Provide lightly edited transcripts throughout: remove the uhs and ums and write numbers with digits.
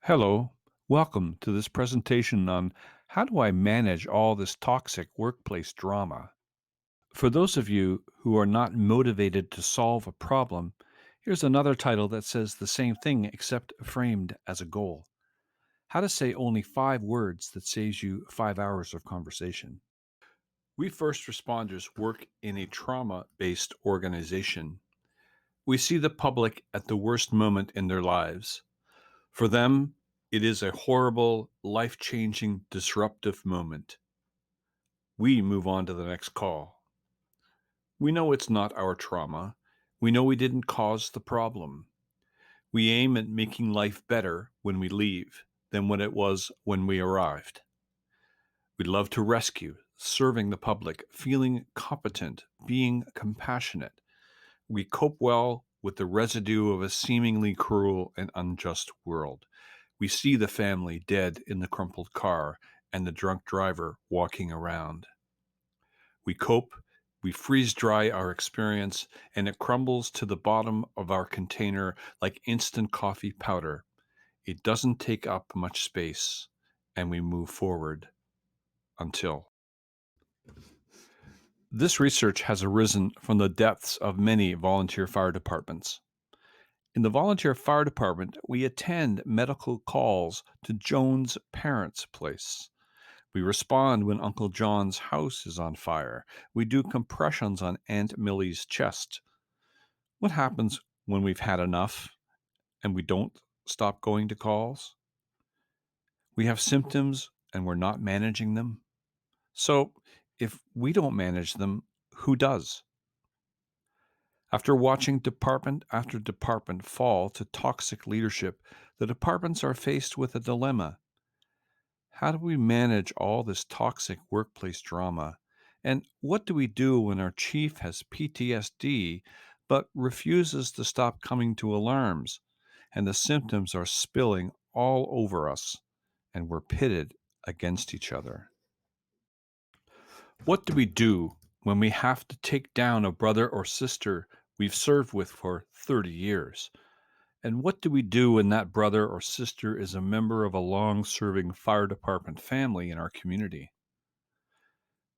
Hello, welcome to this presentation on how do I manage all this toxic workplace drama. For those of you who are not motivated to solve a problem, here's another title that says the same thing except framed as a goal. How to say only 5 words that saves you 5 hours of conversation. We first responders work in a trauma based organization. We see the public at the worst moment in their lives. For them, it is a horrible, life changing, disruptive moment. We move on to the next call. We know it's not our trauma. We know we didn't cause the problem. We aim at making life better when we leave than what it was when we arrived. We love to rescue, serving the public, feeling competent, being compassionate. We cope well with the residue of a seemingly cruel and unjust world. We see the family dead in the crumpled car and the drunk driver walking around. We cope, we freeze dry our experience, and it crumbles to the bottom of our container like instant coffee powder. It doesn't take up much space, and we move forward until. This research has arisen from the depths of many volunteer fire departments. In the volunteer fire department, we attend medical calls to Joan's parents' place. We respond when Uncle John's house is on fire. We do compressions on Aunt Millie's chest. What happens when we've had enough and we don't stop going to calls? We have symptoms and we're not managing them. So, if we don't manage them, who does? After watching department after department fall to toxic leadership, the departments are faced with a dilemma. How do we manage all this toxic workplace drama? And what do we do when our chief has PTSD but refuses to stop coming to alarms and the symptoms are spilling all over us and we're pitted against each other? What do we do when we have to take down a brother or sister we've served with for 30 years? And what do we do when that brother or sister is a member of a long serving fire department family in our community?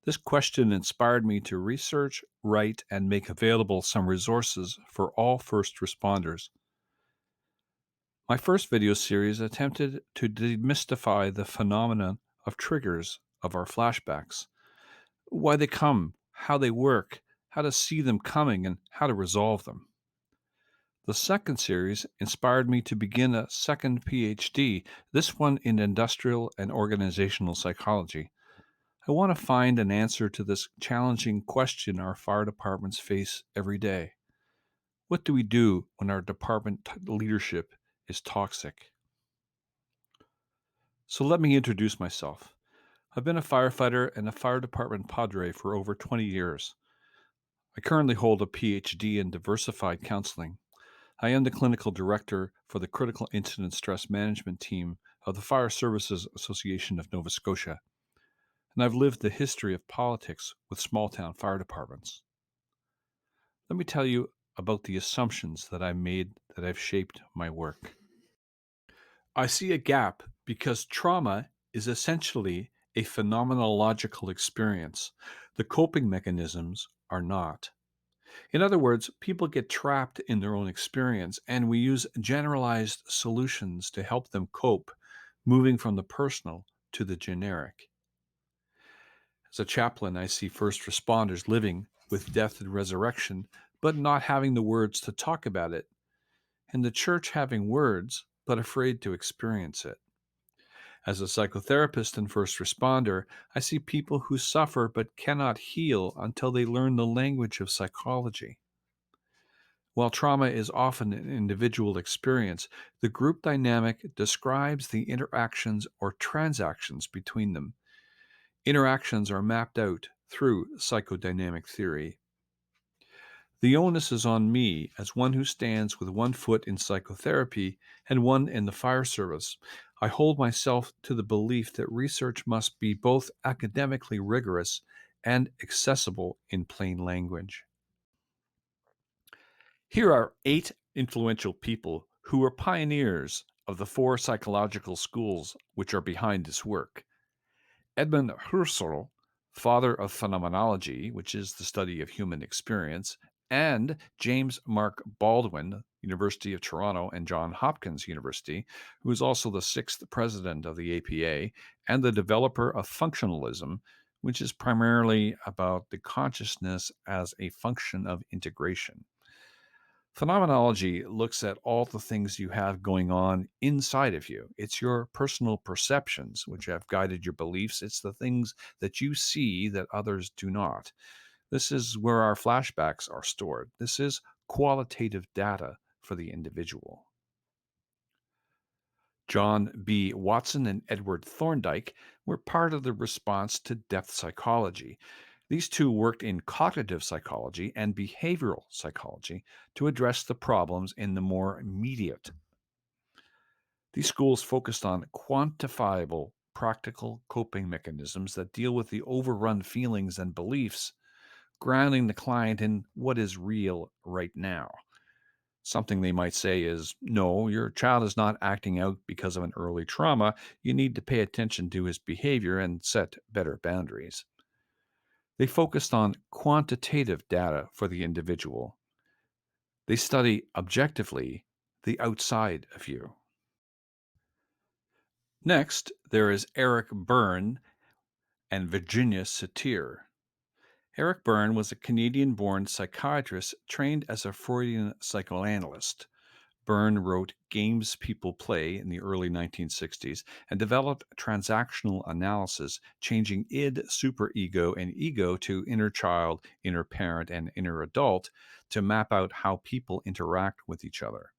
This question inspired me to research, write, and make available some resources for all first responders. My first video series attempted to demystify the phenomenon of triggers of our flashbacks, why they come, how they work, how to see them coming, and how to resolve them. The second series inspired me to begin a second PhD, this one in industrial and organizational psychology. I want to find an answer to this challenging question our fire departments face every day. What do we do when our department leadership is toxic? So let me introduce myself. I've been a firefighter and a fire department padre for over 20 years. I currently hold a PhD in diversified counseling. I am the clinical director for the Critical Incident Stress Management Team of the Fire Services Association of Nova Scotia, and I've lived the history of politics with small town fire departments. Let me tell you about the assumptions that I made that have shaped my work. I see a gap because trauma is essentially a phenomenological experience. The coping mechanisms are not. In other words, people get trapped in their own experience, and we use generalized solutions to help them cope, moving from the personal to the generic. As a chaplain, I see first responders living with death and resurrection, but not having the words to talk about it, and the church having words, but afraid to experience it. As a psychotherapist and first responder, I see people who suffer but cannot heal until they learn the language of psychology. While trauma is often an individual experience, the group dynamic describes the interactions or transactions between them. Interactions are mapped out through psychodynamic theory. The onus is on me as one who stands with one foot in psychotherapy and one in the fire service. I hold myself to the belief that research must be both academically rigorous and accessible in plain language. Here are 8 influential people who were pioneers of the four psychological schools which are behind this work. Edmund Husserl, father of phenomenology, which is the study of human experience, and James Mark Baldwin, University of Toronto, and Johns Hopkins University, who is also the sixth president of the APA and the developer of functionalism, which is primarily about the consciousness as a function of integration. Phenomenology looks at all the things you have going on inside of you. It's your personal perceptions which have guided your beliefs. It's the things that you see that others do not. This is where our flashbacks are stored. This is qualitative data for the individual. John B. Watson and Edward Thorndike were part of the response to depth psychology. These two worked in cognitive psychology and behavioral psychology to address the problems in the more immediate. These schools focused on quantifiable, practical coping mechanisms that deal with the overrun feelings and beliefs, grounding the client in what is real right now. Something they might say is, no, your child is not acting out because of an early trauma. You need to pay attention to his behavior and set better boundaries. They focused on quantitative data for the individual. They study objectively the outside of you. Next, there is Eric Berne and Virginia Satir. Eric Berne was a Canadian born psychiatrist trained as a Freudian psychoanalyst. Berne wrote Games People Play in the early 1960s and developed transactional analysis, changing id, superego, and ego to inner child, inner parent, and inner adult to map out how people interact with each other.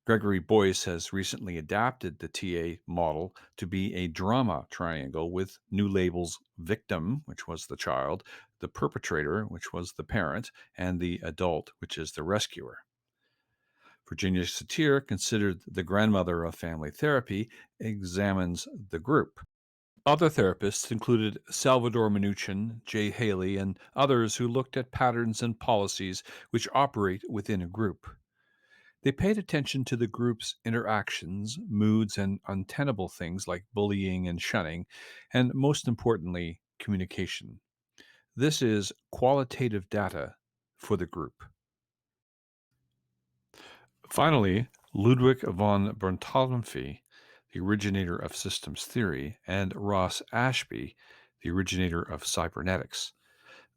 Gregory Boyce has recently adapted the TA model to be a drama triangle with new labels victim, which was the child, the perpetrator, which was the parent, and the adult, which is the rescuer. Virginia Satir, considered the grandmother of family therapy, examines the group. Other therapists included Salvador Minuchin, Jay Haley, and others who looked at patterns and policies which operate within a group. They paid attention to the group's interactions, moods, and untenable things like bullying and shunning, and most importantly, communication. This is qualitative data for the group. Finally, Ludwig von Bertalanffy, the originator of systems theory, and Ross Ashby, the originator of cybernetics.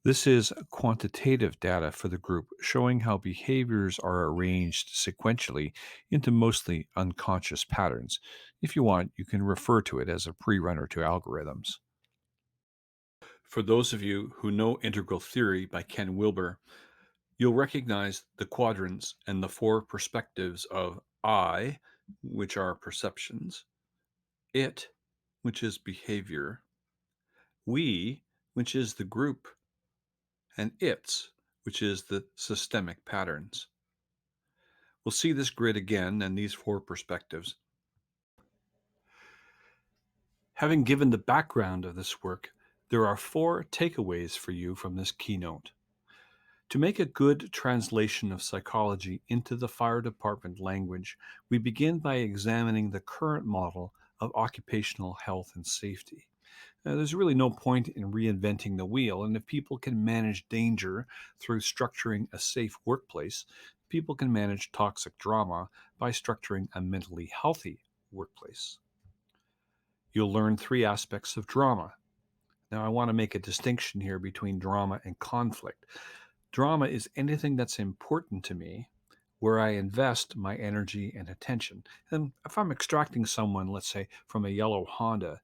This is quantitative data for the group showing how behaviors are arranged sequentially into mostly unconscious patterns. If you want, you can refer to it as a pre-runner to algorithms. For those of you who know Integral Theory by Ken Wilber, you'll recognize the quadrants and the four perspectives of I, which are perceptions, it, which is behavior, we, which is the group, and its, which is the systemic patterns. We'll see this grid again and these four perspectives. Having given the background of this work, there are four takeaways for you from this keynote. To make a good translation of psychology into the fire department language, we begin by examining the current model of occupational health and safety. Now, there's really no point in reinventing the wheel, and if people can manage danger through structuring a safe workplace, people can manage toxic drama by structuring a mentally healthy workplace. You'll learn three aspects of drama. Now, I want to make a distinction here between drama and conflict. Drama is anything that's important to me, where I invest my energy and attention. And if I'm extracting someone, let's say, from a yellow Honda,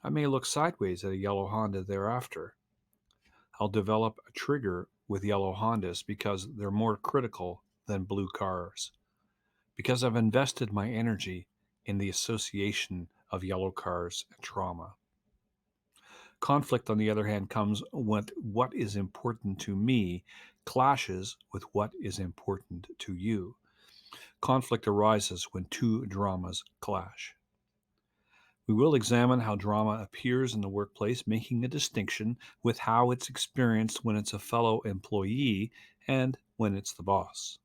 I may look sideways at a yellow Honda thereafter. I'll develop a trigger with yellow Hondas because they're more critical than blue cars. Because I've invested my energy in the association of yellow cars and trauma. Conflict, on the other hand, comes when what is important to me clashes with what is important to you. Conflict arises when two dramas clash. We will examine how drama appears in the workplace, making a distinction with how it's experienced when it's a fellow employee and when it's the boss.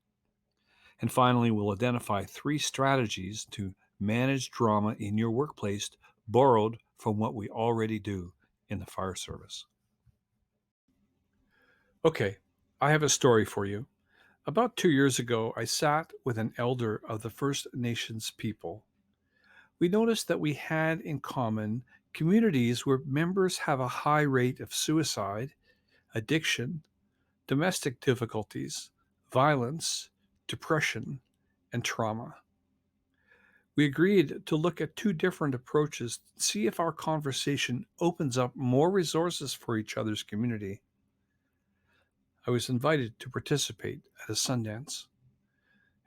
And finally, we'll identify 3 strategies to manage drama in your workplace, borrowed from what we already do in the fire service. Okay, I have a story for you. About 2 years ago, I sat with an elder of the First Nations people. We noticed that we had in common communities where members have a high rate of suicide, addiction, domestic difficulties, violence, depression, and trauma. We agreed to look at 2 different approaches, see if our conversation opens up more resources for each other's community. I was invited to participate at a Sundance.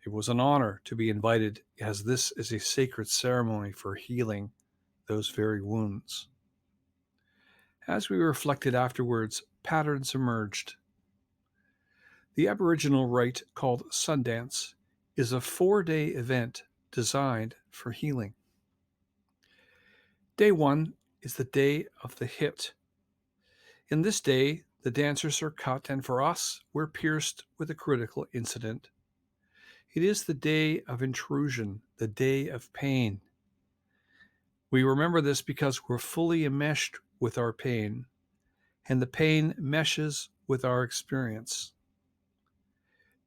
It was an honor to be invited, as this is a sacred ceremony for healing those very wounds. As we reflected afterwards, patterns emerged. The Aboriginal rite called Sundance is a 4-day event designed for healing. Day 1 is the day of the hit. In this day, the dancers are cut, and for us, we're pierced with a critical incident. It is the day of intrusion, the day of pain. We remember this because we're fully enmeshed with our pain, and the pain meshes with our experience.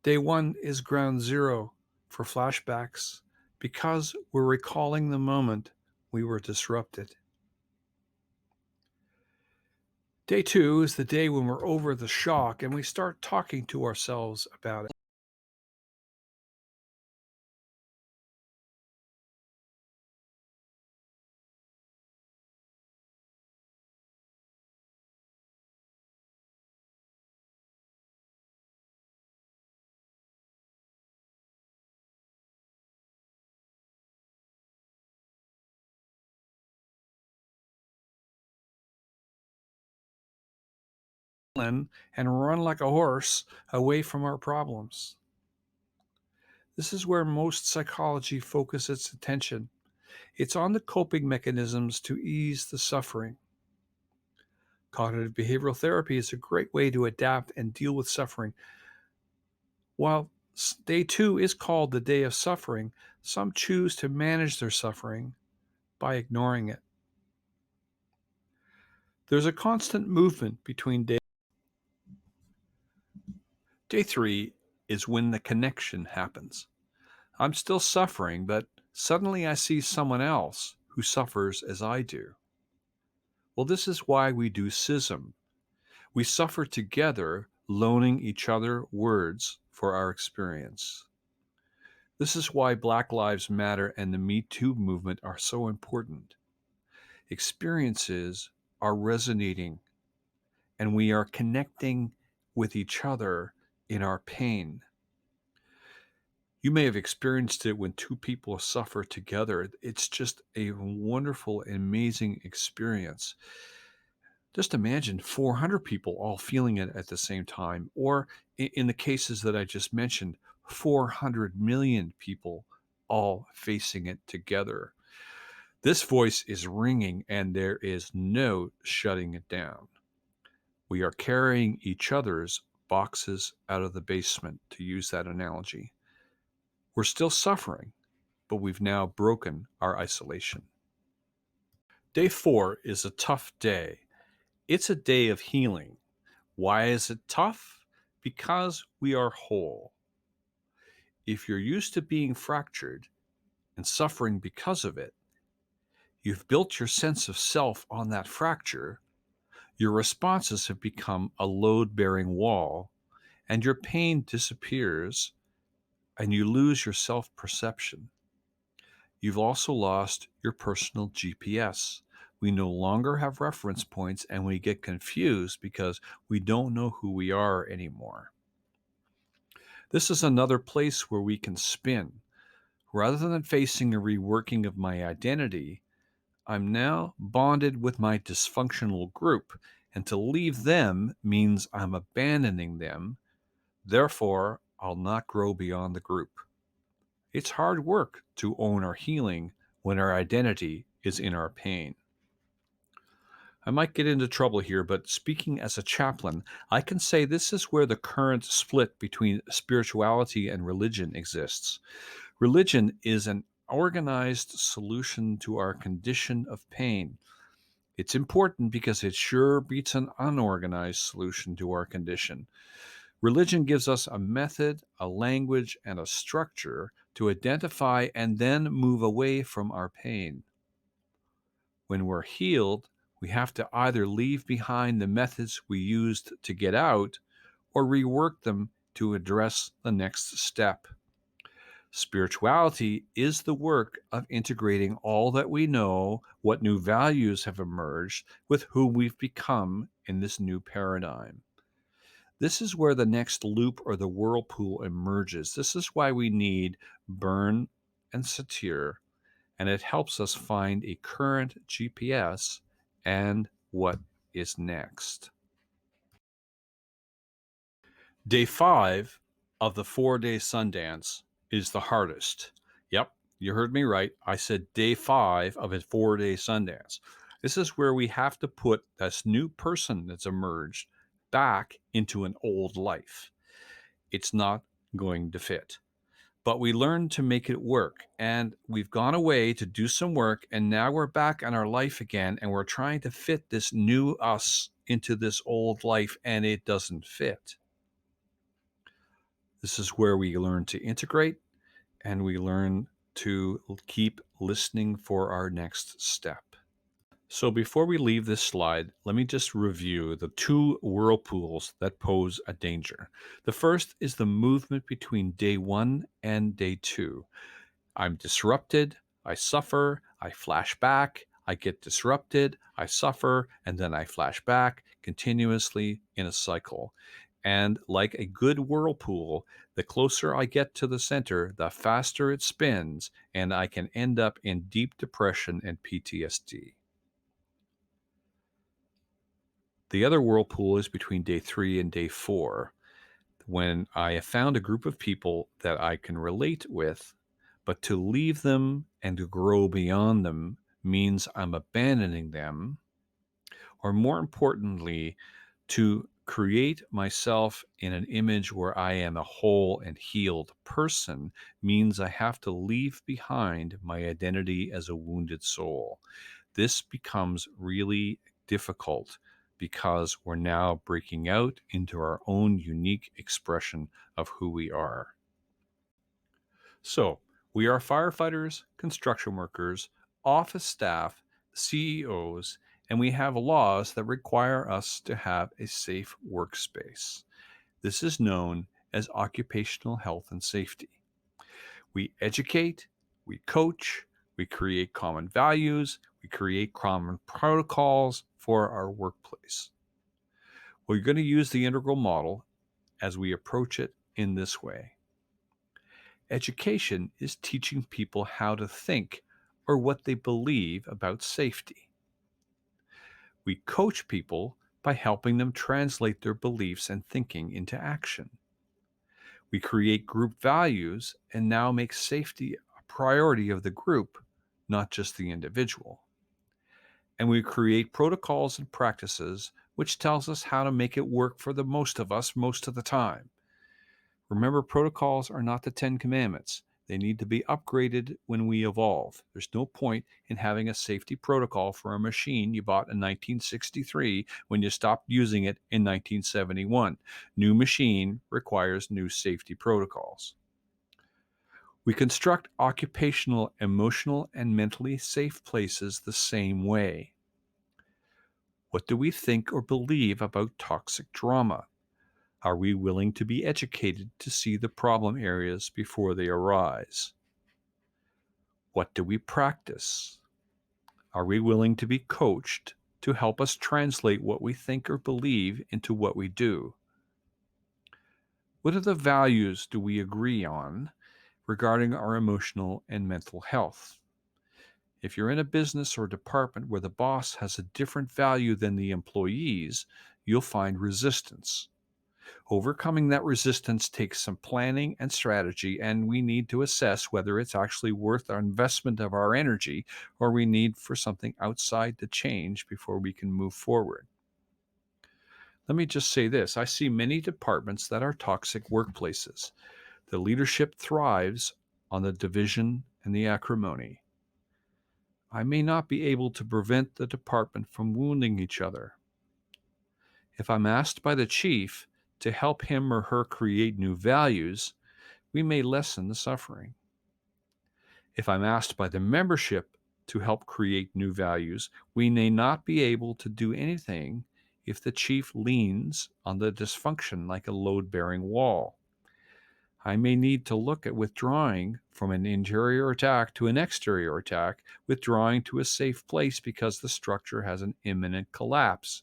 Day 1 is ground zero for flashbacks because we're recalling the moment we were disrupted. Day 2 is the day when we're over the shock and we start talking to ourselves about it. And run like a horse away from our problems. This is where most psychology focuses its attention. It's on the coping mechanisms to ease the suffering. Cognitive behavioral therapy is a great way to adapt and deal with suffering. While day 2 is called the day of suffering, some choose to manage their suffering by ignoring it. There's a constant movement between day 3 is when the connection happens. I'm still suffering, but suddenly I see someone else who suffers as I do. Well, this is why we do schism. We suffer together, loaning each other words for our experience. This is why Black Lives Matter and the Me Too movement are so important. Experiences are resonating, and we are connecting with each other in our pain. You may have experienced it when 2 people suffer together. It's just a wonderful, amazing experience. Just imagine 400 people all feeling it at the same time, or in the cases that I just mentioned, 400 million people all facing it together. This voice is ringing, and there is no shutting it down. We are carrying each other's boxes out of the basement, to use that analogy. We're still suffering, but we've now broken our isolation. Day 4 is a tough day. It's a day of healing. Why is it tough? Because we are whole. If you're used to being fractured and suffering because of it, you've built your sense of self on that fracture, your responses have become a load-bearing wall, and your pain disappears, and you lose your self-perception. You've also lost your personal GPS. We no longer have reference points, and we get confused because we don't know who we are anymore. This is another place where we can spin. Rather than facing a reworking of my identity, I'm now bonded with my dysfunctional group, and to leave them means I'm abandoning them. Therefore, I'll not grow beyond the group. It's hard work to own our healing when our identity is in our pain. I might get into trouble here, but speaking as a chaplain, I can say this is where the current split between spirituality and religion exists. Religion is an organized solution to our condition of pain. It's important because it sure beats an unorganized solution to our condition. Religion gives us a method, a language, and a structure to identify and then move away from our pain. When we're healed, we have to either leave behind the methods we used to get out or rework them to address the next step. Spirituality is the work of integrating all that we know, what new values have emerged, with who we've become in this new paradigm. This is where the next loop or the whirlpool emerges. This is why we need Byrne and Satir, and it helps us find a current GPS and what is next. Day 5 of the 4-day Sundance is the hardest. Yep, you heard me right. I said day 5 of a 4-day Sundance. This is where we have to put this new person that's emerged back into an old life. It's not going to fit. But we learn to make it work. And we've gone away to do some work, and now we're back in our life again, and we're trying to fit this new us into this old life, and it doesn't fit. This is where we learn to integrate, and we learn to keep listening for our next step. So before we leave this slide, let me just review the two whirlpools that pose a danger. The first is the movement between day 1 and day 2. I'm disrupted, I suffer, I flash back, I get disrupted, I suffer, and then I flash back continuously in a cycle. And like a good whirlpool, the closer I get to the center, the faster it spins, and I can end up in deep depression and PTSD. The other whirlpool is between day 3 and day 4, when I have found a group of people that I can relate with, but to leave them and to grow beyond them means I'm abandoning them, or more importantly, to create myself in an image where I am a whole and healed person means I have to leave behind my identity as a wounded soul. This becomes really difficult because we're now breaking out into our own unique expression of who we are. So, we are firefighters, construction workers, office staff, CEOs, and we have laws that require us to have a safe workspace. This is known as occupational health and safety. We educate, we coach, we create common values, we create common protocols for our workplace. We're going to use the integral model as we approach it in this way. Education is teaching people how to think or what they believe about safety. We coach people by helping them translate their beliefs and thinking into action. We create group values and now make safety a priority of the group, not just the individual. And we create protocols and practices which tells us how to make it work for the most of us most of the time. Remember, protocols are not the 10 Commandments. They need to be upgraded when we evolve. There's no point in having a safety protocol for a machine you bought in 1963 when you stopped using it in 1971. New machine requires new safety protocols. We construct occupational, emotional, and mentally safe places the same way. What do we think or believe about toxic drama? Are we willing to be educated to see the problem areas before they arise? What do we practice? Are we willing to be coached to help us translate what we think or believe into what we do? What are the values do we agree on regarding our emotional and mental health? If you're in a business or department where the boss has a different value than the employees, you'll find resistance. Overcoming that resistance takes some planning and strategy, and we need to assess whether it's actually worth our investment of our energy or we need for something outside to change before we can move forward. Let me just say this: I see many departments that are toxic workplaces. The leadership thrives on the division and the acrimony. I may not be able to prevent the department from wounding each other. If I'm asked by the chief to help him or her create new values, we may lessen the suffering. If I'm asked by the membership to help create new values, we may not be able to do anything if the chief leans on the dysfunction like a load-bearing wall. I may need to look at withdrawing from an interior attack to an exterior attack, withdrawing to a safe place because the structure has an imminent collapse.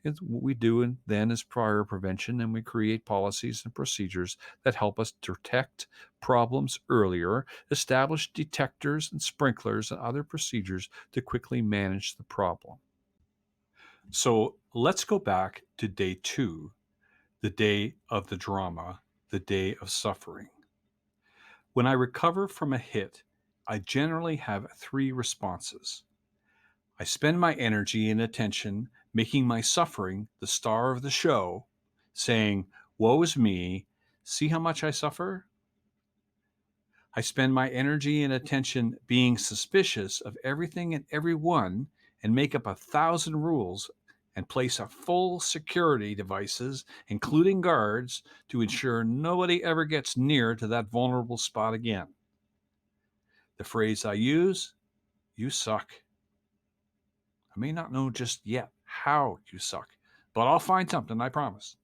What we do then is prior prevention, and we create policies and procedures that help us detect problems earlier, establish detectors and sprinklers and other procedures to quickly manage the problem. So let's go back to day 2, the day of the drama, the day of suffering. When I recover from a hit, I generally have 3 responses. I spend my energy and attention making my suffering the star of the show, saying, "Woe is me, see how much I suffer?" I spend my energy and attention being suspicious of everything and everyone and make up 1,000 rules and place a full security devices, including guards, to ensure nobody ever gets near to that vulnerable spot again. The phrase I use, "You suck." I may not know just yet how you suck, but I'll find something, I promise.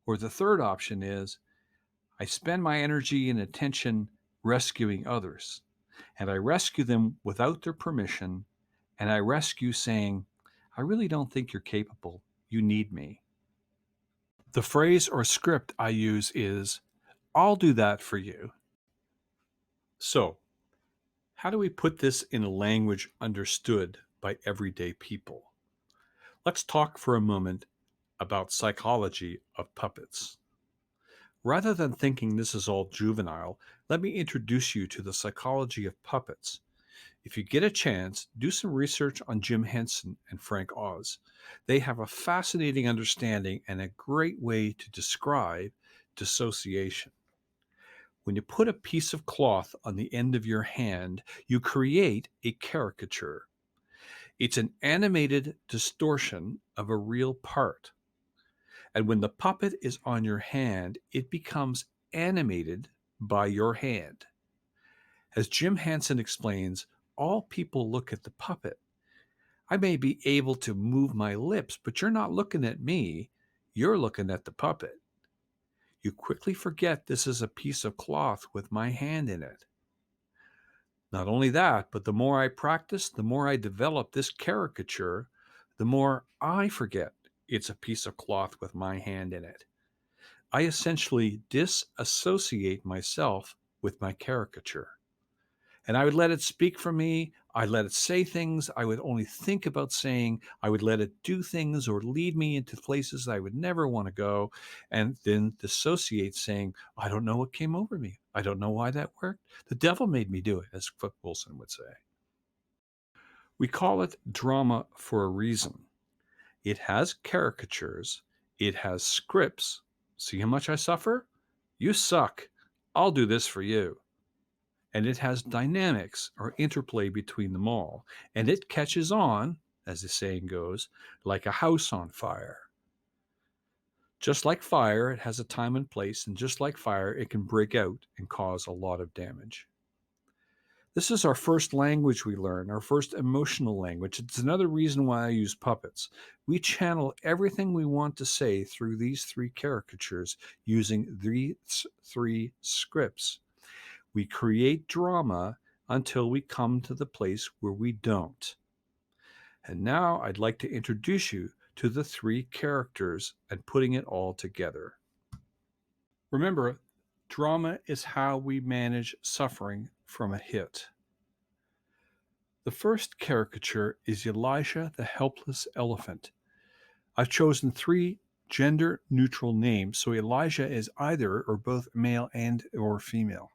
Or the third option is, I spend my energy and attention rescuing others, and I rescue them without their permission, and I rescue saying, "I really don't think you're capable. You need me." The phrase or script I use is, "I'll do that for you." So, how do we put this in a language understood by everyday people? Let's talk for a moment about psychology of puppets. Rather than thinking this is all juvenile, let me introduce you to the psychology of puppets. If you get a chance, do some research on Jim Henson and Frank Oz. They have a fascinating understanding and a great way to describe dissociation. When you put a piece of cloth on the end of your hand, you create a caricature. It's an animated distortion of a real part. And when the puppet is on your hand, it becomes animated by your hand. As Jim Henson explains, all people look at the puppet. I may be able to move my lips, but you're not looking at me. You're looking at the puppet. You quickly forget this is a piece of cloth with my hand in it. Not only that, but the more I practice, the more I develop this caricature, the more I forget it's a piece of cloth with my hand in it. I essentially disassociate myself with my caricature. And I would let it speak for me. I'd let it say things I would only think about saying. I would let it do things or lead me into places I would never want to go, and then dissociate, saying, "I don't know what came over me. I don't know why that worked. The devil made me do it," as Flip Wilson would say. We call it drama for a reason. It has caricatures. It has scripts. See how much I suffer? You suck. I'll do this for you. And it has dynamics or interplay between them all. And it catches on, as the saying goes, like a house on fire. Just like fire, it has a time and place, and just like fire, it can break out and cause a lot of damage. This is our first language we learn, our first emotional language. It's another reason why I use puppets. We channel everything we want to say through these 3 caricatures using these 3 scripts. We create drama until we come to the place where we don't. And now I'd like to introduce you to the 3 characters and putting it all together. Remember, drama is how we manage suffering from a hit. The first caricature is Elijah the helpless elephant. I've chosen 3 gender neutral name, so Elijah is either or both male and or female.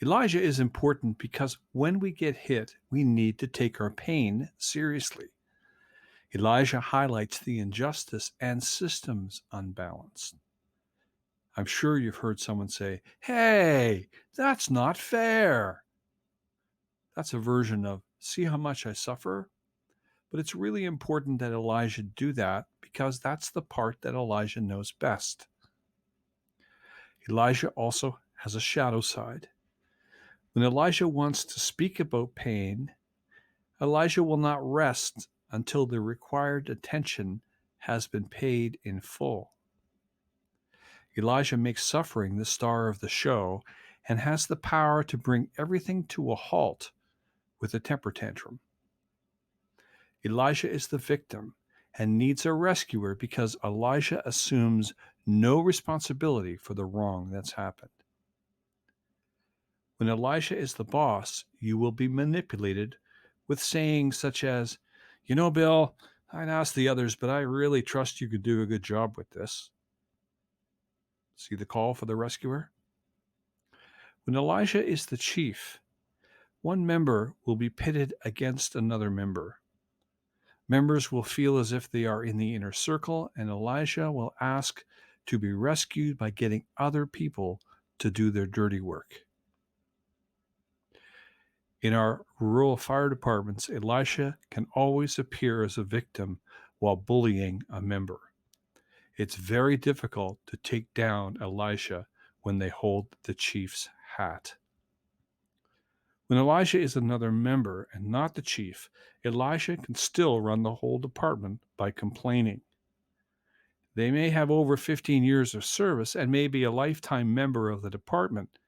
Elijah is important because when we get hit, we need to take our pain seriously. Elijah highlights the injustice and systems unbalanced. I'm sure you've heard someone say, "Hey, that's not fair." That's a version of, "See how much I suffer?" But it's really important that Elijah do that because that's the part that Elijah knows best. Elijah also has a shadow side. When Elijah wants to speak about pain, Elijah will not rest until the required attention has been paid in full. Elijah makes suffering the star of the show and has the power to bring everything to a halt with a temper tantrum. Elijah is the victim and needs a rescuer because Elijah assumes no responsibility for the wrong that's happened. When Elijah is the boss, you will be manipulated with sayings such as, "You know, Bill, I'd ask the others, but I really trust you could do a good job with this." See the call for the rescuer? When Elijah is the chief, one member will be pitted against another member. Members will feel as if they are in the inner circle, and Elijah will ask to be rescued by getting other people to do their dirty work. In our rural fire departments, Elisha can always appear as a victim while bullying a member. It's very difficult to take down Elisha when they hold the chief's hat. When Elijah is another member and not the chief, Elisha can still run the whole department by complaining. They may have over 15 years of service and may be a lifetime member of the department.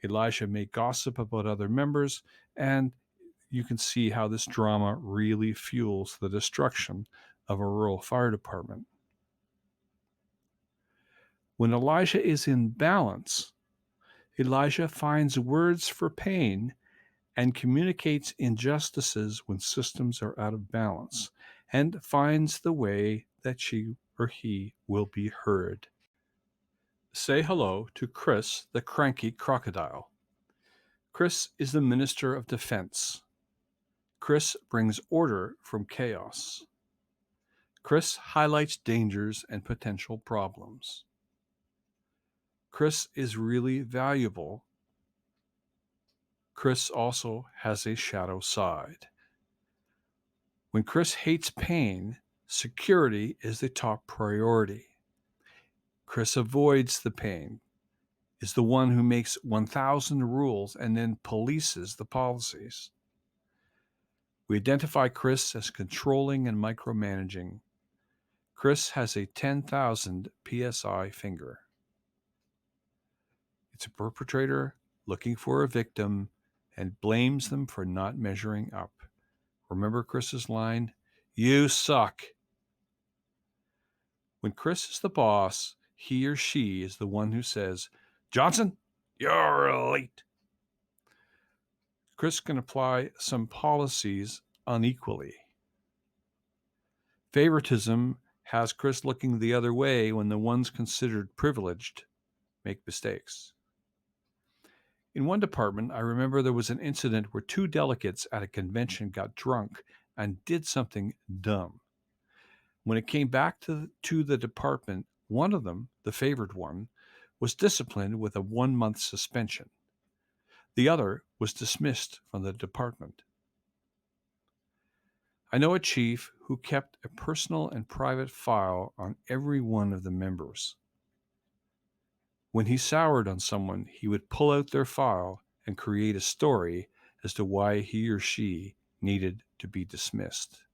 Elisha may gossip about other members, and you can see how this drama really fuels the destruction of a rural fire department. When Elijah is in balance, Elijah finds words for pain and communicates injustices when systems are out of balance, and finds the way that she or he will be heard. Say hello to Chris, the cranky crocodile. Chris is the Minister of Defense. Chris brings order from chaos. Chris highlights dangers and potential problems. Chris is really valuable. Chris also has a shadow side. When Chris hates pain, security is the top priority. Chris avoids the pain, is the one who makes 1,000 rules and then polices the policies. We identify Chris as controlling and micromanaging. Chris has a 10,000 psi finger. It's a perpetrator looking for a victim and blames them for not measuring up. Remember Chris's line? "You suck." When Chris is the boss, he or she is the one who says, "Johnson, you're late." Chris can apply some policies unequally. Favoritism has Chris looking the other way when the ones considered privileged make mistakes. In one department, I remember there was an incident where two delegates at a convention got drunk and did something dumb. When it came back to the department, one of them, the favored one, was disciplined with a 1-month suspension. The other was dismissed from the department. I know a chief who kept a personal and private file on every one of the members. When he soured on someone, he would pull out their file and create a story as to why he or she needed to be dismissed.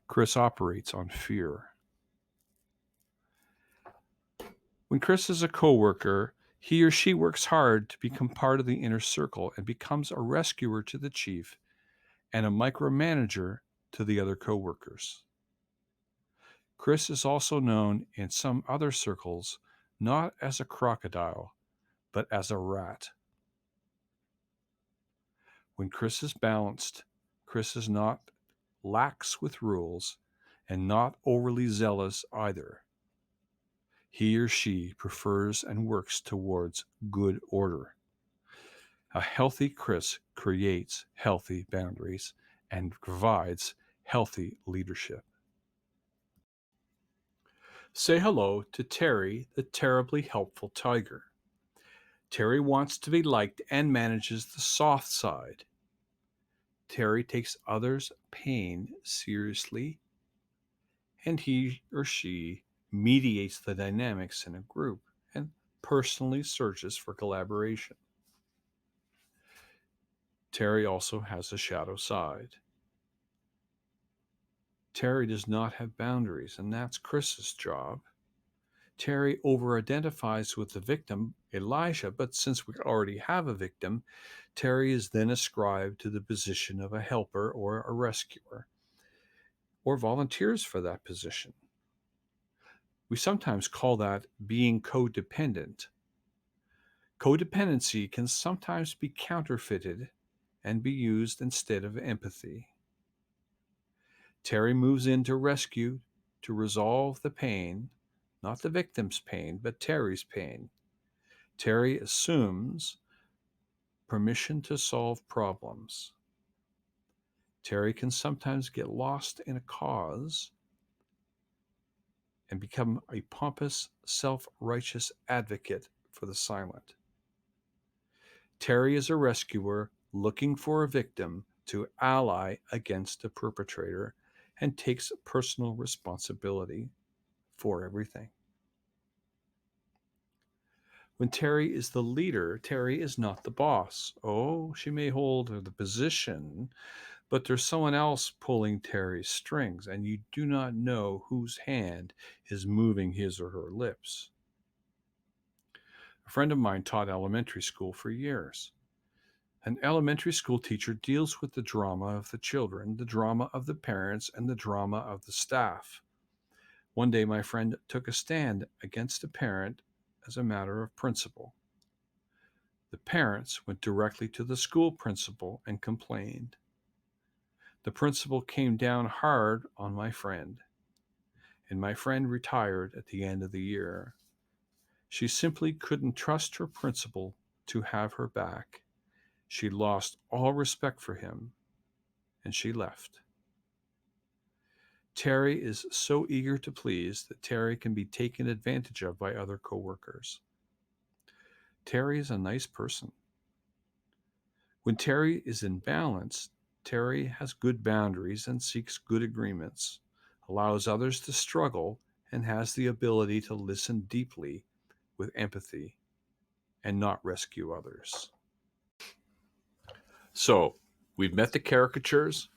Chris operates on fear. When Chris is a coworker, he or she works hard to become part of the inner circle and becomes a rescuer to the chief and a micromanager to the other coworkers. Chris is also known in some other circles not as a crocodile, but as a rat. When Chris is balanced, Chris is not lax with rules and not overly zealous either. He or she prefers and works towards good order. A healthy Chris creates healthy boundaries and provides healthy leadership. Say hello to Terry, the terribly helpful tiger. Terry wants to be liked and manages the soft side. Terry takes others' pain seriously, and he or she mediates the dynamics in a group and personally searches for collaboration. Terry also has a shadow side. Terry does not have boundaries, and that's Chris's job. Terry over identifies with the victim, Elijah, but since we already have a victim, Terry is then ascribed to the position of a helper or a rescuer, or volunteers for that position. We sometimes call that being codependent. Codependency can sometimes be counterfeited and be used instead of empathy. Terry moves in to rescue, to resolve the pain, not the victim's pain, but Terry's pain. Terry assumes permission to solve problems. Terry can sometimes get lost in a cause and become a pompous, self righteous advocate for the silent. Terry is a rescuer looking for a victim to ally against a perpetrator and takes personal responsibility for everything. When Terry is the leader, Terry is not the boss. Oh, she may hold the position, but there's someone else pulling Terry's strings, and you do not know whose hand is moving his or her lips. A friend of mine taught elementary school for years. An elementary school teacher deals with the drama of the children, the drama of the parents, and the drama of the staff. One day, my friend took a stand against a parent as a matter of principle. The parents went directly to the school principal and complained. The principal came down hard on my friend, and my friend retired at the end of the year. She simply couldn't trust her principal to have her back. She lost all respect for him, and she left. Terry is so eager to please that Terry can be taken advantage of by other coworkers. Terry is a nice person. When Terry is in balance, Terry has good boundaries and seeks good agreements, allows others to struggle, and has the ability to listen deeply with empathy and not rescue others. So, we've met the caricatures.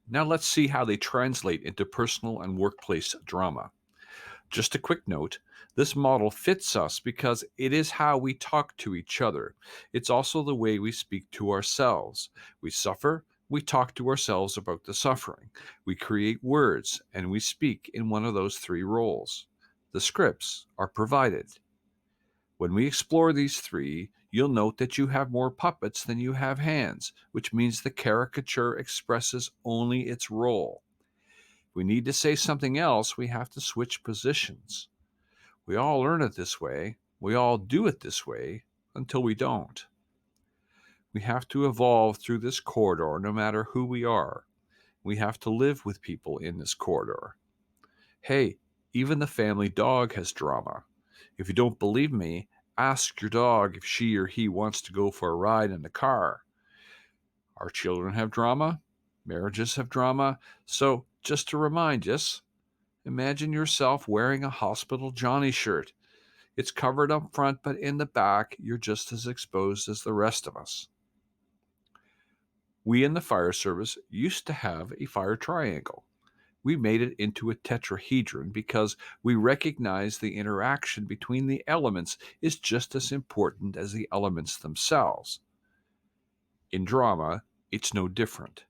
Now let's see how they translate into personal and workplace drama. Just a quick note, this model fits us because it is how we talk to each other. It's also the way we speak to ourselves. We suffer, we talk to ourselves about the suffering. We create words, and we speak in one of those three roles. The scripts are provided. When we explore these three, you'll note that you have more puppets than you have hands, which means the caricature expresses only its role. If we need to say something else, we have to switch positions. We all learn it this way. We all do it this way until we don't. We have to evolve through this corridor no matter who we are. We have to live with people in this corridor. Hey, even the family dog has drama. If you don't believe me, ask your dog if she or he wants to go for a ride in the car. Our children have drama. Marriages have drama. So, just to remind us, imagine yourself wearing a Hospital Johnny shirt. It's covered up front, but in the back, you're just as exposed as the rest of us. We in the fire service used to have a fire triangle. We made it into a tetrahedron because we recognize the interaction between the elements is just as important as the elements themselves. In drama, it's no different.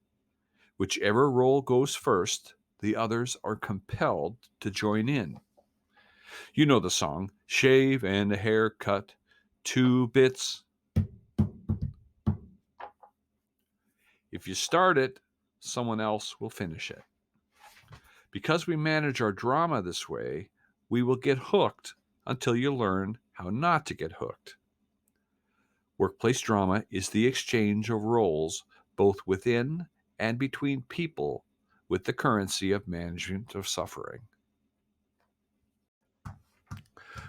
Whichever role goes first, the others are compelled to join in. You know the song, shave and a haircut, 2 bits. If you start it, someone else will finish it. Because we manage our drama this way, we will get hooked until you learn how not to get hooked. Workplace drama is the exchange of roles both within and between people with the currency of management of suffering.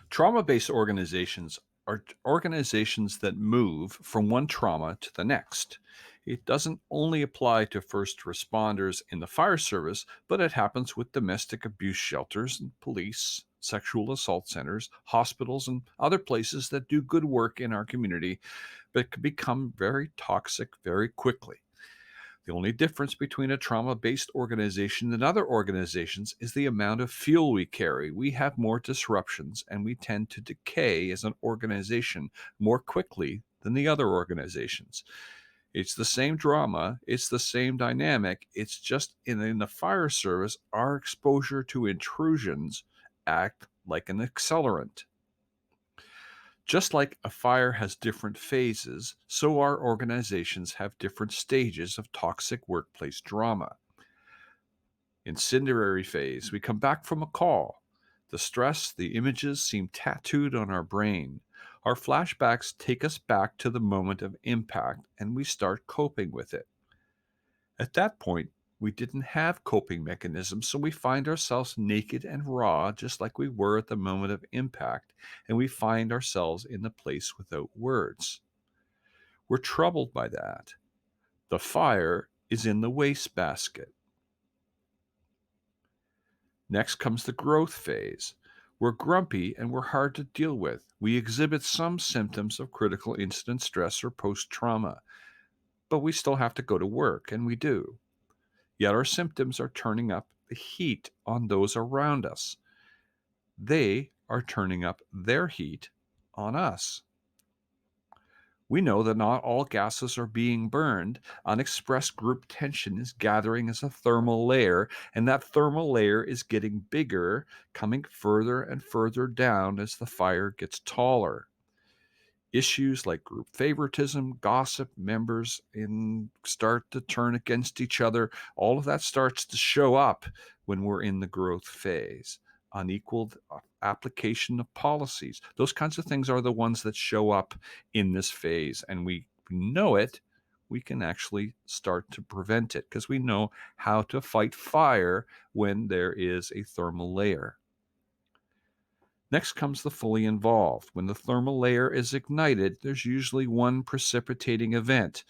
Trauma-based organizations are organizations that move from one trauma to the next. It doesn't only apply to first responders in the fire service, but it happens with domestic abuse shelters and police, sexual assault centers, hospitals, and other places that do good work in our community, but can become very toxic very quickly. The only difference between a trauma-based organization and other organizations is the amount of fuel we carry. We have more disruptions and we tend to decay as an organization more quickly than the other organizations. It's the same drama, it's the same dynamic. It's just in the fire service, our exposure to intrusions act like an accelerant. Just like a fire has different phases, so our organizations have different stages of toxic workplace drama. Incendiary phase, we come back from a call. The stress, the images seem tattooed on our brain. Our flashbacks take us back to the moment of impact and we start coping with it. At that point, we didn't have coping mechanisms, so we find ourselves naked and raw, just like we were at the moment of impact, and we find ourselves in the place without words. We're troubled by that. The fire is in the wastebasket. Next comes the growth phase. We're grumpy and we're hard to deal with. We exhibit some symptoms of critical incident stress or post-trauma, but we still have to go to work, and we do. Yet our symptoms are turning up the heat on those around us. They are turning up their heat on us. We know that not all gases are being burned. Unexpressed group tension is gathering as a thermal layer, and that thermal layer is getting bigger, coming further and further down as the fire gets taller. Issues like group favoritism, gossip, members start to turn against each other. All of that starts to show up when we're in the growth phase. Unequal application of policies. Those kinds of things are the ones that show up in this phase, and we know it. We can actually start to prevent it because we know how to fight fire when there is a thermal layer. Next comes the fully involved. When the thermal layer is ignited, there's usually one precipitating event.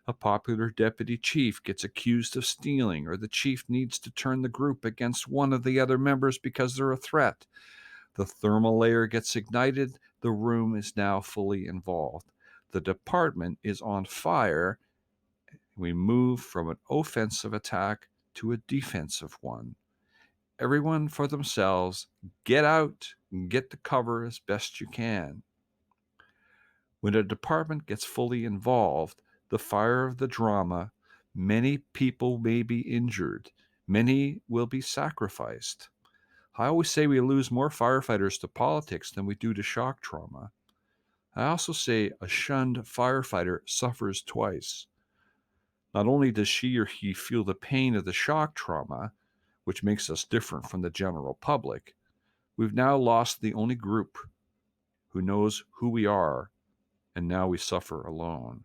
A popular deputy chief gets accused of stealing, or the chief needs to turn the group against one of the other members because they're a threat. The thermal layer gets ignited, the room is now fully involved. The department is on fire. We move from an offensive attack to a defensive one. Everyone for themselves, get out and get to cover as best you can. When a department gets fully involved, the fire of the drama, many people may be injured, many will be sacrificed. I always say we lose more firefighters to politics than we do to shock trauma. I also say a shunned firefighter suffers twice. Not only does she or he feel the pain of the shock trauma, which makes us different from the general public, we've now lost the only group who knows who we are, and now we suffer alone.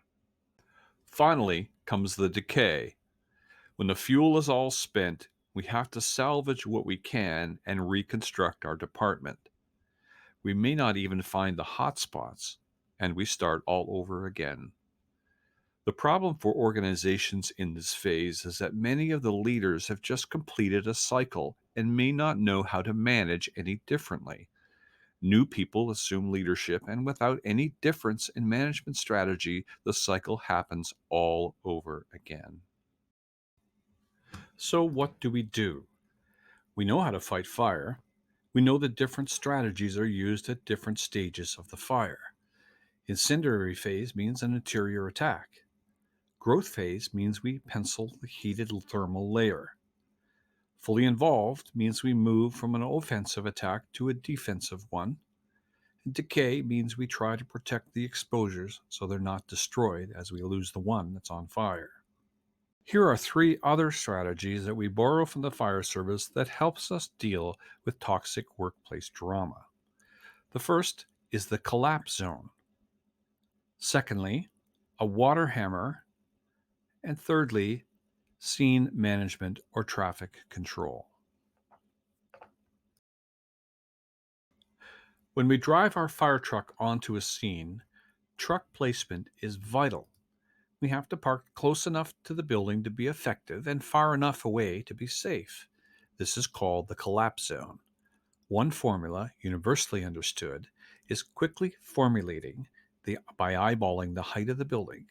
Finally comes the decay. When the fuel is all spent, we have to salvage what we can and reconstruct our department. We may not even find the hot spots, and we start all over again. The problem for organizations in this phase is that many of the leaders have just completed a cycle and may not know how to manage any differently. New people assume leadership, and without any difference in management strategy, the cycle happens all over again. So, what do? We know how to fight fire. We know that different strategies are used at different stages of the fire. Incendiary phase means an interior attack. Growth phase means we pencil the heated thermal layer. Fully involved means we move from an offensive attack to a defensive one. Decay means we try to protect the exposures so they're not destroyed as we lose the one that's on fire. Here are three other strategies that we borrow from the fire service that helps us deal with toxic workplace drama. The first is the collapse zone. Secondly, a water hammer. And thirdly, scene management or traffic control. When we drive our fire truck onto a scene, truck placement is vital. We have to park close enough to the building to be effective and far enough away to be safe. This is called the collapse zone. One formula, universally understood, is quickly formulating by eyeballing the height of the building,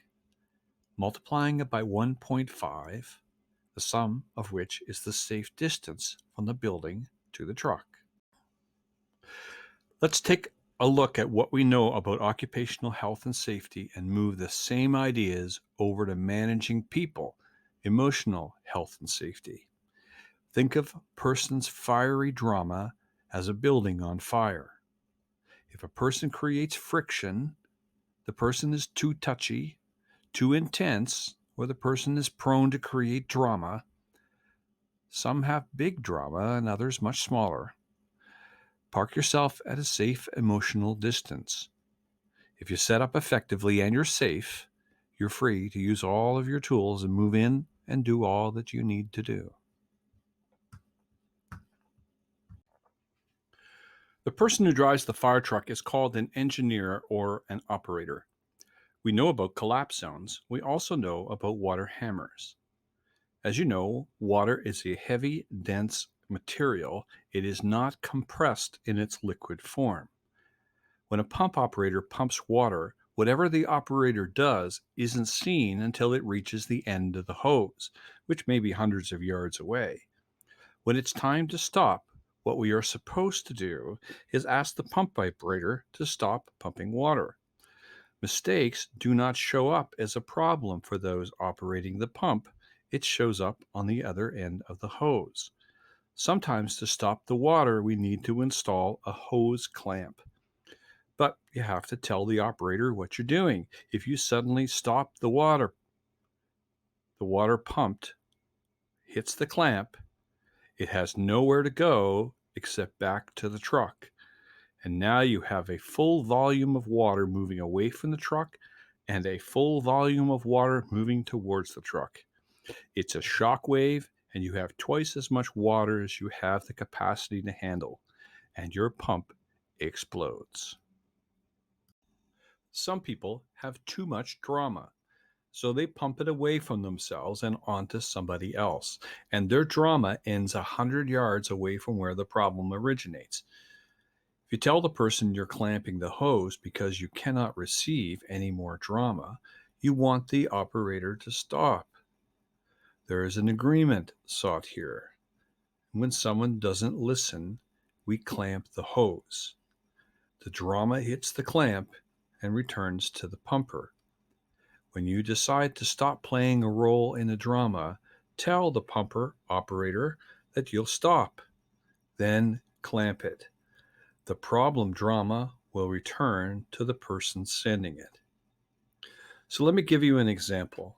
multiplying it by 1.5, the sum of which is the safe distance from the building to the truck. Let's take a look at what we know about occupational health and safety and move the same ideas over to managing people, emotional health and safety. Think of a person's fiery drama as a building on fire. If a person creates friction, the person is too touchy, too intense, or the person is prone to create drama. Some have big drama and others much smaller. Park yourself at a safe emotional distance. If you set up effectively and you're safe, you're free to use all of your tools and move in and do all that you need to do. The person who drives the fire truck is called an engineer or an operator. We know about collapse zones. We also know about water hammers. As you know, water is a heavy, dense material. It is not compressed in its liquid form. When a pump operator pumps water, whatever the operator does isn't seen until it reaches the end of the hose, which may be hundreds of yards away. When it's time to stop, what we are supposed to do is ask the pump operator to stop pumping water. Mistakes do not show up as a problem for those operating the pump. It shows up on the other end of the hose. Sometimes to stop the water, we need to install a hose clamp. But you have to tell the operator what you're doing. If you suddenly stop the water pumped hits the clamp, it has nowhere to go except back to the truck. And now you have a full volume of water moving away from the truck and a full volume of water moving towards the truck. It's a shock wave, and you have twice as much water as you have the capacity to handle, and your pump explodes. Some people have too much drama, so they pump it away from themselves and onto somebody else, and their drama ends 100 yards away from where the problem originates. If you tell the person you're clamping the hose because you cannot receive any more drama, you want the operator to stop. There is an agreement sought here. When someone doesn't listen, we clamp the hose. The drama hits the clamp and returns to the pumper. When you decide to stop playing a role in the drama, tell the pumper operator that you'll stop. Then clamp it. The problem drama will return to the person sending it. So let me give you an example.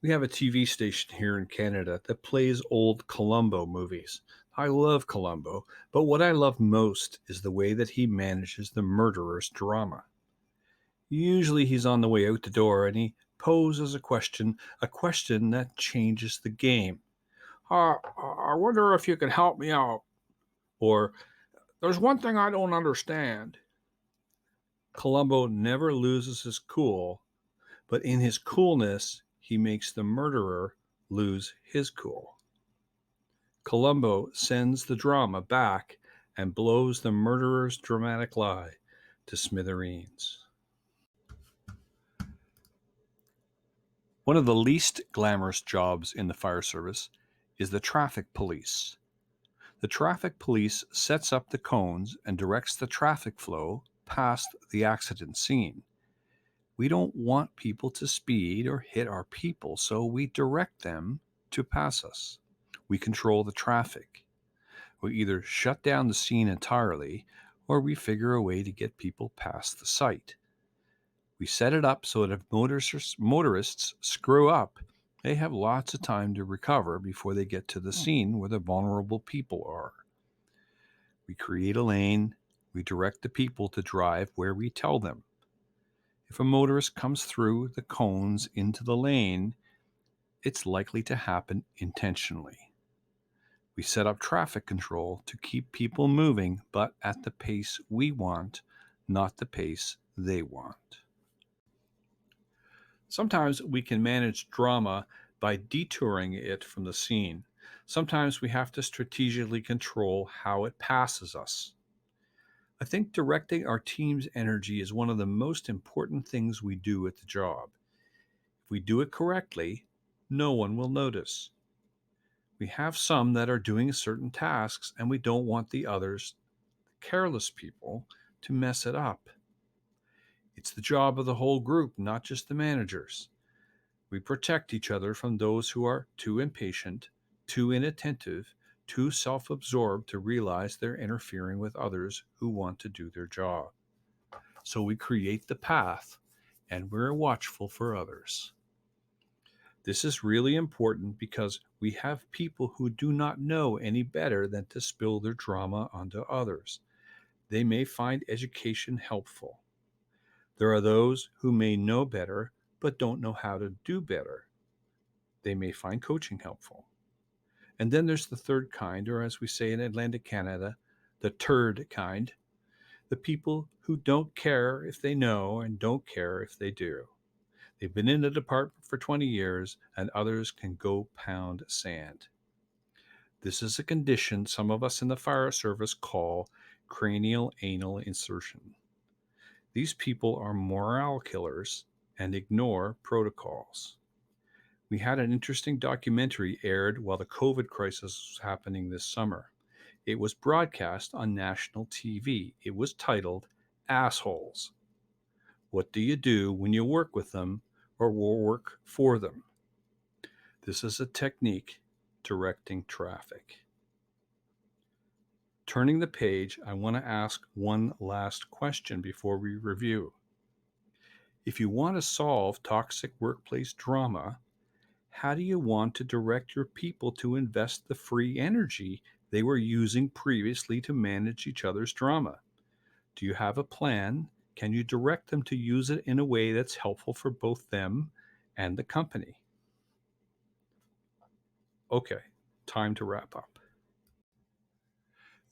We have a TV station here in Canada that plays old Columbo movies. I love Columbo, but what I love most is the way that he manages the murderer's drama. Usually he's on the way out the door and he poses a question that changes the game. I wonder if you could help me out. Or, there's one thing I don't understand. Columbo never loses his cool, but in his coolness, he makes the murderer lose his cool. Columbo sends the drama back and blows the murderer's dramatic lie to smithereens. One of the least glamorous jobs in the fire service is the traffic police. The traffic police sets up the cones and directs the traffic flow past the accident scene. We don't want people to speed or hit our people, so we direct them to pass us. We control the traffic. We either shut down the scene entirely or we figure a way to get people past the site. We set it up so that if motorists screw up They have lots of time to recover before they get to the scene where the vulnerable people are. We create a lane. We direct the people to drive where we tell them. If a motorist comes through the cones into the lane, it's likely to happen intentionally. We set up traffic control to keep people moving, but at the pace we want, not the pace they want. Sometimes we can manage drama by detouring it from the scene. Sometimes we have to strategically control how it passes us. I think directing our team's energy is one of the most important things we do at the job. If we do it correctly, no one will notice. We have some that are doing certain tasks, and we don't want the others, careless people, to mess it up. It's the job of the whole group, not just the managers. We protect each other from those who are too impatient, too inattentive, too self absorbed to realize they're interfering with others who want to do their job. So we create the path, and we're watchful for others. This is really important because we have people who do not know any better than to spill their drama onto others. They may find education helpful. There are those who may know better but don't know how to do better. They may find coaching helpful. And then there's the third kind, or as we say in Atlantic Canada, the turd kind, the people who don't care if they know and don't care if they do. They've been in the department for 20 years, and others can go pound sand. This is a condition some of us in the fire service call cranial anal insertion. These people are morale killers and ignore protocols. We had an interesting documentary aired while the COVID crisis was happening this summer. It was broadcast on national TV. It was titled Assholes. What do you do when you work with them or will work for them? This is a technique directing traffic. Turning the page, I want to ask one last question before we review. If you want to solve toxic workplace drama, how do you want to direct your people to invest the free energy they were using previously to manage each other's drama? Do you have a plan? Can you direct them to use it in a way that's helpful for both them and the company? Okay, time to wrap up.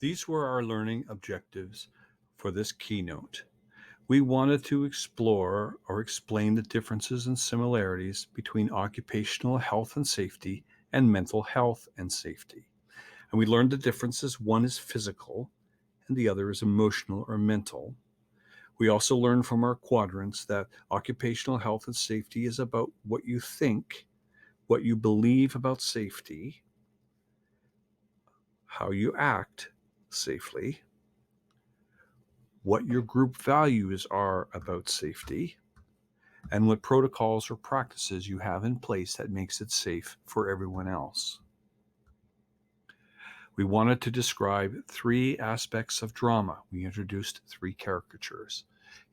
These were our learning objectives for this keynote. We wanted to explore or explain the differences and similarities between occupational health and safety and mental health and safety. And we learned the differences. One is physical and the other is emotional or mental. We also learned from our quadrants that occupational health and safety is about what you think, what you believe about safety, how you act safely, what your group values are about safety, and what protocols or practices you have in place that makes it safe for everyone else. We wanted to describe three aspects of drama. We introduced three caricatures: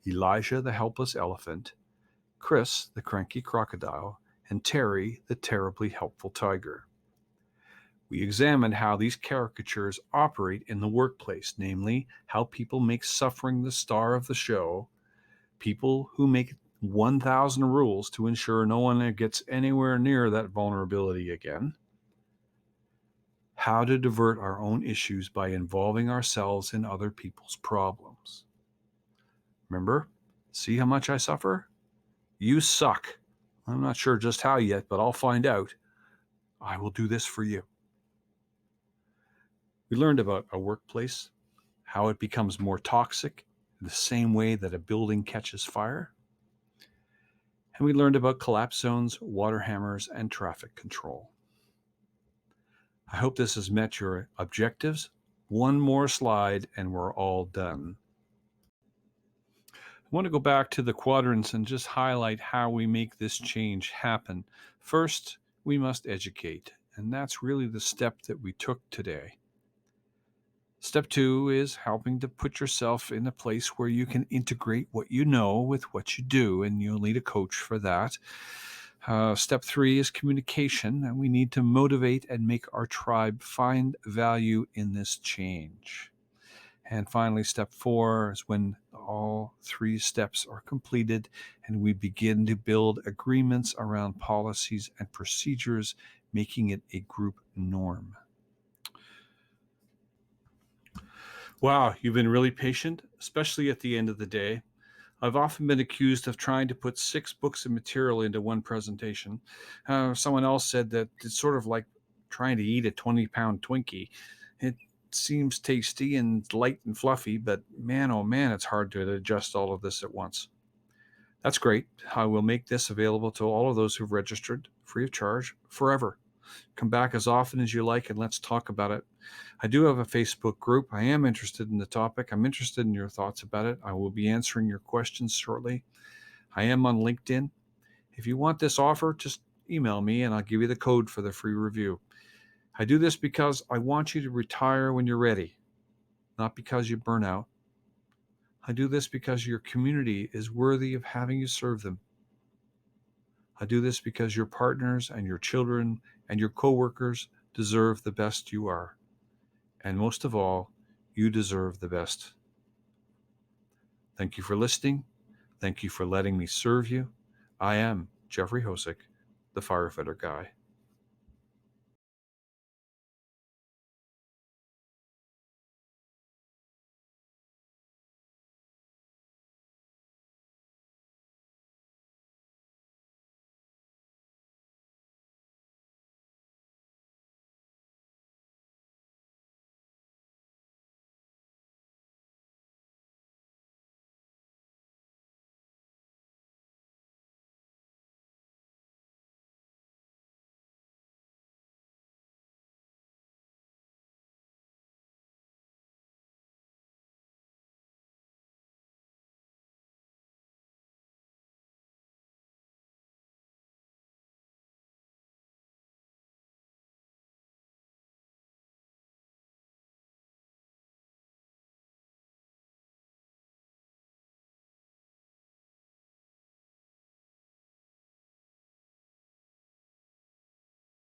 Elijah, the helpless elephant; Chris, the cranky crocodile; and Terry, the terribly helpful tiger. We examined how these caricatures operate in the workplace, namely, how people make suffering the star of the show, people who make 1,000 rules to ensure no one gets anywhere near that vulnerability again, how to divert our own issues by involving ourselves in other people's problems. Remember, see how much I suffer? You suck. I'm not sure just how yet, but I'll find out. I will do this for you. We learned about a workplace, how it becomes more toxic, in the same way that a building catches fire. And we learned about collapse zones, water hammers, and traffic control. I hope this has met your objectives. One more slide and we're all done. I want to go back to the quadrants and just highlight how we make this change happen. First, we must educate, and that's really the step that we took today. Step 2 is helping to put yourself in a place where you can integrate what you know with what you do, and you'll need a coach for that. Step 3 is communication, and we need to motivate and make our tribe find value in this change. And finally, step 4 is when all 3 steps are completed and we begin to build agreements around policies and procedures, making it a group norm. Wow, you've been really patient, especially at the end of the day. I've often been accused of trying to put 6 books of material into one presentation. Someone else said that it's sort of like trying to eat a 20-pound Twinkie. It seems tasty and light and fluffy, but man, oh man, it's hard to adjust all of this at once. That's great. I will make this available to all of those who've registered free of charge forever. Come back as often as you like and let's talk about it. I do have a Facebook group. I am interested in the topic. I'm interested in your thoughts about it. I will be answering your questions shortly. I am on LinkedIn. If you want this offer, just email me and I'll give you the code for the free review. I do this because I want you to retire when you're ready, not because you burn out. I do this because your community is worthy of having you serve them. I do this because your partners and your children and your coworkers deserve the best you are. And most of all, you deserve the best. Thank you for listening. Thank you for letting me serve you. I am Jeffrey Hosick, the Firefighter Guy.